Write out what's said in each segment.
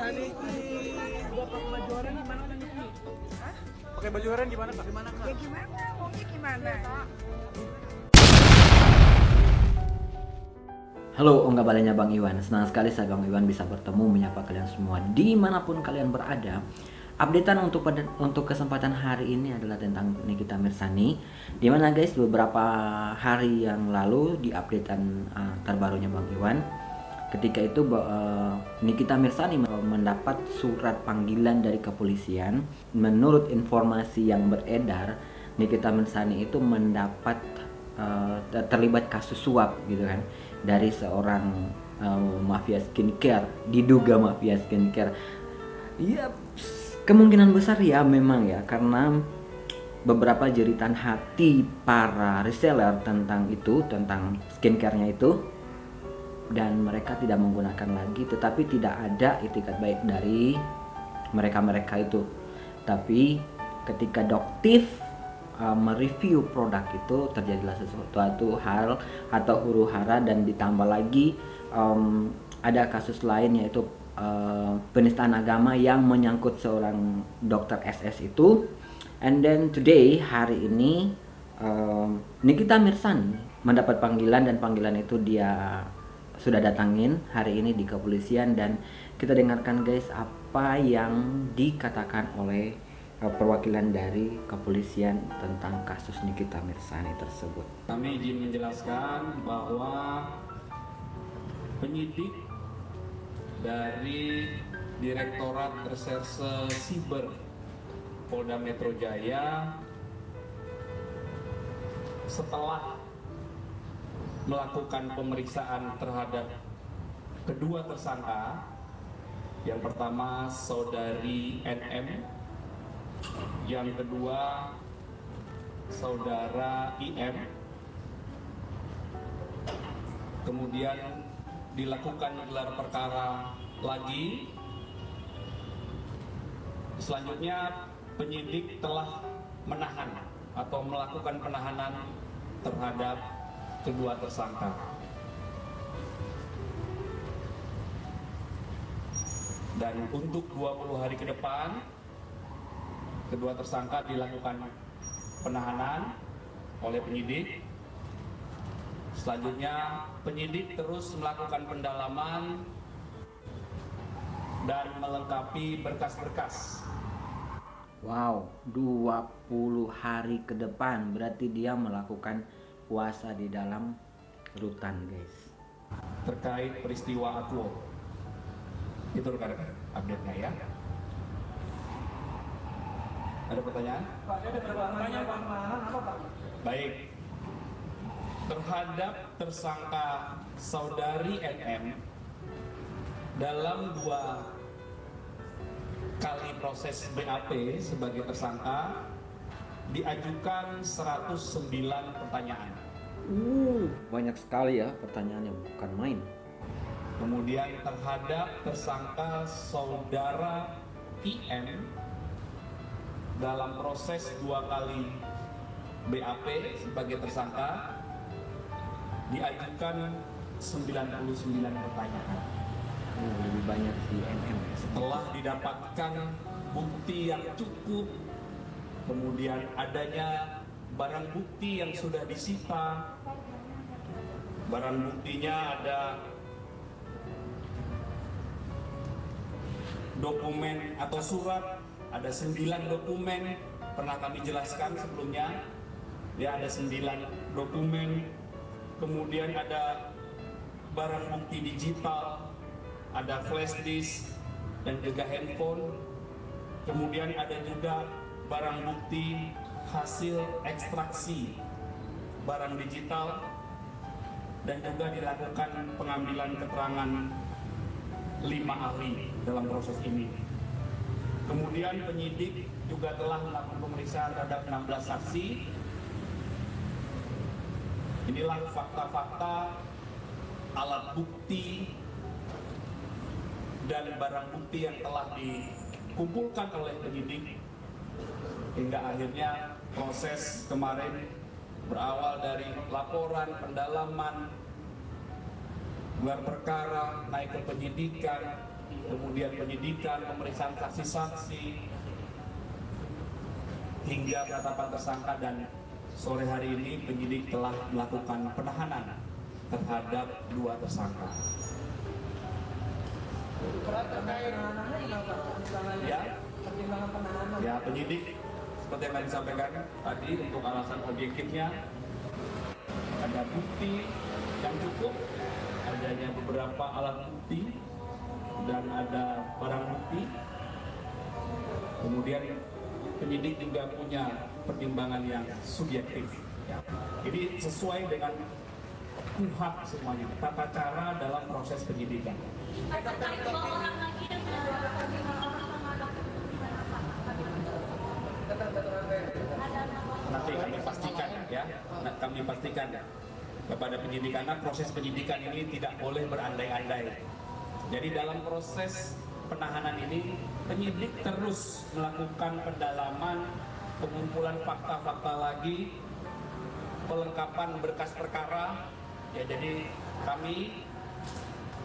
pakai baju oranye gimana nih? Hah? Pakai baju oranye gimana kak? Gimana kak? Ya gimana? Maunya gimana? Halo, Ongga Balenya Bang Iwan. Senang sekali saya Bang Iwan bisa bertemu menyapa kalian semua dimanapun kalian berada. Updatean untuk kesempatan hari ini adalah tentang Nikita Mirzani. Dimana guys, beberapa hari yang lalu di updatean terbarunya Bang Iwan, ketika itu Nikita Mirzani mendapat surat panggilan dari kepolisian. Menurut informasi yang beredar, Nikita Mirzani itu mendapat terlibat kasus suap gitu kan, dari seorang mafia skincare, diduga mafia skincare. Ya, kemungkinan besar ya memang ya, karena beberapa jeritan hati para reseller tentang itu, tentang skincare-nya itu, dan mereka tidak menggunakan lagi, tetapi tidak ada itikat baik dari mereka itu. Tapi ketika Doktif mereview produk itu, terjadilah sesuatu hal atau huru-hara, dan ditambah lagi ada kasus lain, yaitu penistaan agama yang menyangkut seorang dokter SS itu. And then today, hari ini Nikita Mirzani mendapat panggilan, dan panggilan itu dia sudah datangin hari ini di kepolisian. Dan kita dengarkan guys apa yang dikatakan oleh perwakilan dari kepolisian tentang kasus Nikita Mirzani tersebut. Kami izin menjelaskan bahwa penyidik dari Direktorat Reserse Siber Polda Metro Jaya setelah melakukan pemeriksaan terhadap kedua tersangka, yang pertama saudari NM, yang kedua saudara IM, kemudian dilakukan gelar perkara lagi. Selanjutnya penyidik telah menahan atau melakukan penahanan terhadap kedua tersangka. Dan untuk 20 hari ke depan, kedua tersangka dilakukan penahanan oleh penyidik. Selanjutnya penyidik terus melakukan pendalaman dan melengkapi berkas-berkas. Wow, 20 hari ke depan berarti dia melakukan puasa di dalam rutan guys. Terkait peristiwa Aquo. Itu rekan-rekan update-nya ya. Ada pertanyaan? Pak, ada pertanyaan penahanan apa Pak? Baik. Terhadap tersangka saudari NM, dalam 2 kali proses BAP sebagai tersangka diajukan 109 pertanyaan. Banyak sekali ya pertanyaannya, bukan main. Kemudian terhadap tersangka saudara IM, dalam proses 2 kali BAP sebagai tersangka diajukan 99 pertanyaan. Lebih banyak si NM ya. Setelah didapatkan bukti yang cukup, kemudian adanya barang bukti yang sudah disita. Barang buktinya ada dokumen atau surat, ada 9 dokumen, pernah kami jelaskan sebelumnya. Ya, ada 9 dokumen, kemudian ada barang bukti digital, ada flash disk dan juga handphone. Kemudian ada juga barang bukti hasil ekstraksi barang digital, dan juga dilakukan pengambilan keterangan 5 ahli dalam proses ini. Kemudian penyidik juga telah melakukan pemeriksaan terhadap 16 saksi. Inilah fakta-fakta, alat bukti, dan barang bukti yang telah dikumpulkan oleh penyidik hingga akhirnya proses kemarin berawal dari laporan, pendalaman, gelar perkara, naik ke penyidikan, kemudian penyidikan, pemeriksaan saksi-saksi, hingga penetapan tersangka, dan sore hari ini penyidik telah melakukan penahanan terhadap 2 tersangka. Ya, penyidik seperti yang tadi disampaikan tadi, untuk alasan objektifnya ada bukti yang cukup, adanya beberapa alat bukti dan ada barang bukti. Kemudian penyidik juga punya pertimbangan yang subjektif. Jadi sesuai dengan KUHP semuanya, tata cara dalam proses penyidikan. Nanti kami pastikan ya, kami pastikan kepada penyidik, karena proses penyidikan ini tidak boleh berandai-andai. Jadi dalam proses penahanan ini penyidik terus melakukan pendalaman, pengumpulan fakta-fakta lagi, pelengkapan berkas perkara. Ya, jadi kami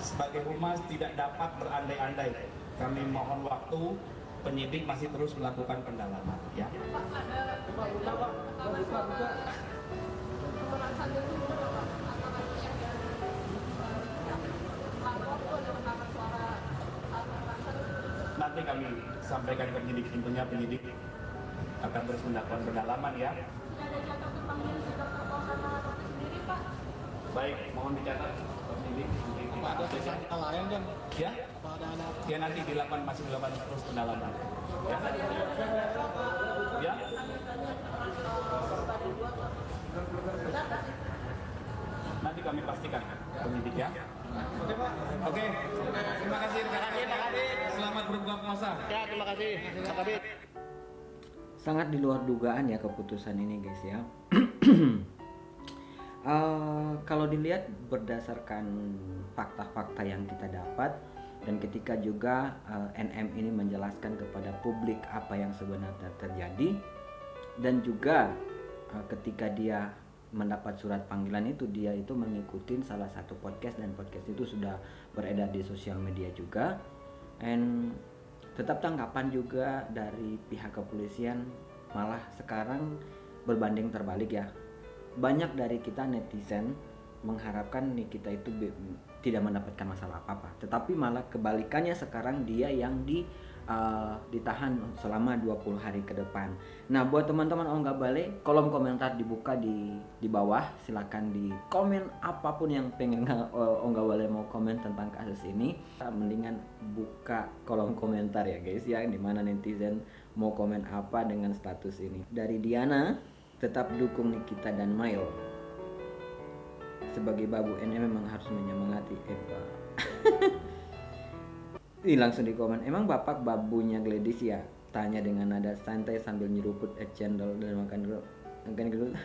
sebagai humas tidak dapat berandai-andai. Kami mohon waktu, penyidik masih terus melakukan pendalaman. Ya. Nanti kami sampaikan ke penyidik, tentunya penyidik akan terus melakukan pendalaman ya. Baik, mohon dicatat penyidik. Ada tersangka lain dan Ya, apa ada anak? ya nanti masih dilakukan terus pendalaman. Ya. Ya. Nanti kami pastikan penyidik ya. Oke Pak. Oke. Terima kasih. Selamat berbuka puasa. Ya, terima kasih. Pak Kabit. Sangat di luar dugaan ya keputusan ini guys ya. Kalau dilihat berdasarkan fakta-fakta yang kita dapat, dan ketika juga NM ini menjelaskan kepada publik apa yang sebenarnya terjadi, dan juga ketika dia mendapat surat panggilan itu, dia itu mengikuti salah satu podcast, dan podcast itu sudah beredar di sosial media juga. And tetap tanggapan juga dari pihak kepolisian malah sekarang berbanding terbalik ya. Banyak dari kita netizen mengharapkan nih kita itu tidak mendapatkan masalah apa-apa, tetapi malah kebalikannya, sekarang dia yang ditahan selama 20 hari ke depan. Nah, buat teman-teman Ongga Bale, kolom komentar dibuka di bawah, silakan di komen apapun yang pengen Ongga Bale mau komen tentang kasus ini. Mendingan buka kolom komentar ya guys ya, dimana netizen mau komen apa dengan status ini. Dari Diana, tetap dukung Nikita dan Mail. Sebagai babu ini memang harus menyemangati Eva. Ih, langsung di komen, emang bapak babunya Gladys ya? Tanya dengan nada santai sambil nyeruput es cendol dan makan gerut.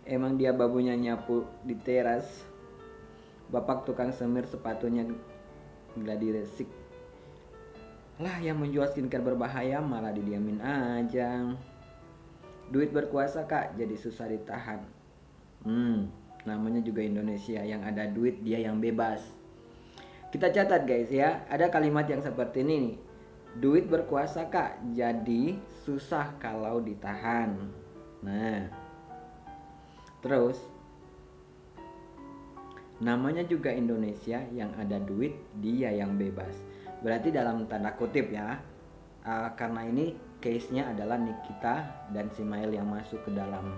Emang dia babunya nyapu di teras. Bapak tukang semir sepatunya gladi resik. Lah, yang menjual skincare berbahaya malah didiamin aja. Duit berkuasa kak, jadi susah ditahan. Namanya juga Indonesia, yang ada duit dia yang bebas. Kita catat guys ya, ada kalimat yang seperti ini nih. Duit berkuasa kak, jadi susah kalau ditahan. Nah, terus namanya juga Indonesia, yang ada duit dia yang bebas. Berarti dalam tanda kutip ya, karena ini case-nya adalah Nikita dan si Mail yang masuk ke dalam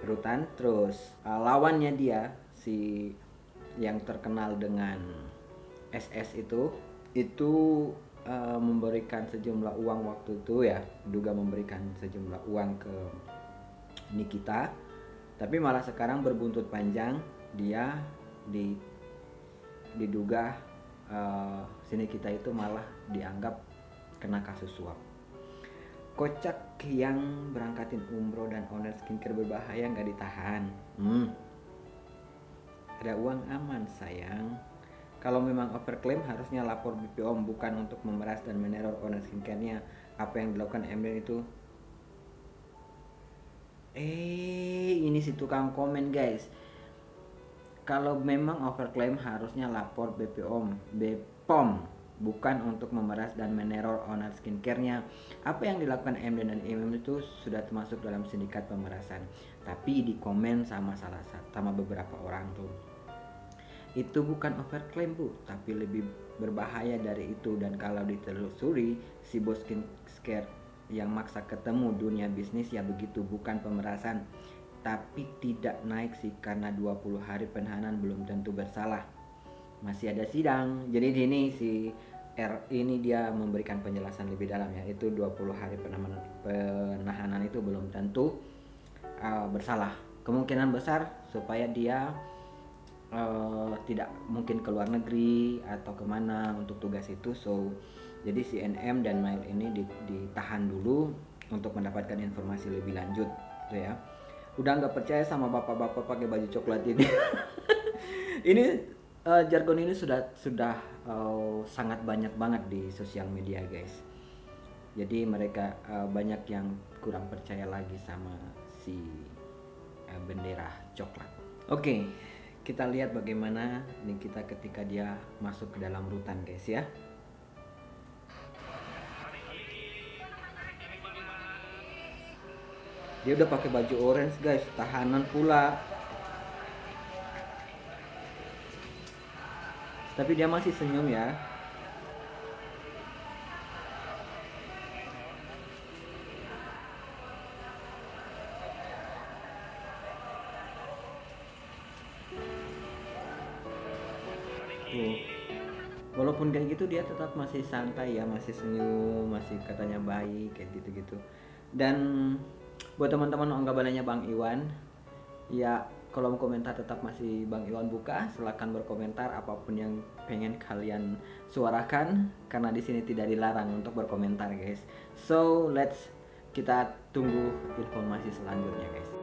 rutan. Terus lawannya dia, si yang terkenal dengan SS itu memberikan sejumlah uang waktu itu ya, diduga memberikan sejumlah uang ke Nikita, tapi malah sekarang berbuntut panjang, dia diduga si Nikita itu malah dianggap kena kasus suap. Kocak yang berangkatin umroh dan owner skincare berbahaya nggak ditahan. Ada uang aman sayang. Kalau memang overclaim harusnya lapor BPOM, bukan untuk memeras dan meneror owner skincare-nya. Apa yang dilakukan Emil itu? Ini si tukang komen guys. kalau memang overclaim harusnya lapor BPOM bukan untuk memeras dan meneror owner skincare-nya. Apa yang dilakukan MD dan IMM itu sudah termasuk dalam sindikat pemerasan. Tapi di komen sama beberapa orang tuh, itu bukan overclaim bu, tapi lebih berbahaya dari itu. Dan kalau ditelusuri, si bos skincare yang maksa ketemu dunia bisnis ya begitu, bukan pemerasan. Tapi tidak naik sih karena 20 hari penahanan belum tentu bersalah. Masih ada sidang. Jadi di sini si R ini dia memberikan penjelasan lebih dalam ya. Itu 20 hari penahanan itu belum tentu bersalah. Kemungkinan besar supaya dia tidak mungkin ke luar negeri atau kemana untuk tugas itu. So jadi si NM dan Mail ini ditahan dulu untuk mendapatkan informasi lebih lanjut gitu ya. Udah nggak percaya sama bapak-bapak pakai baju coklat ini. Ini jargon ini sudah sangat banyak banget di sosial media guys. Jadi mereka banyak yang kurang percaya lagi sama si bendera coklat. Oke, kita lihat bagaimana Nikita ketika dia masuk ke dalam rutan guys ya. Dia udah pakai baju orange guys, tahanan pula. Tapi dia masih senyum ya. Tuh. Walaupun kayak gitu dia tetap masih santai ya, masih senyum, masih katanya baik kayak gitu-gitu. Dan buat teman-teman Ongga Balanya Bang Iwan, ya kolom komentar tetap masih Bang Iwan buka. Silahkan berkomentar apapun yang pengen kalian suarakan, karena di sini tidak dilarang untuk berkomentar guys. So kita tunggu informasi selanjutnya guys.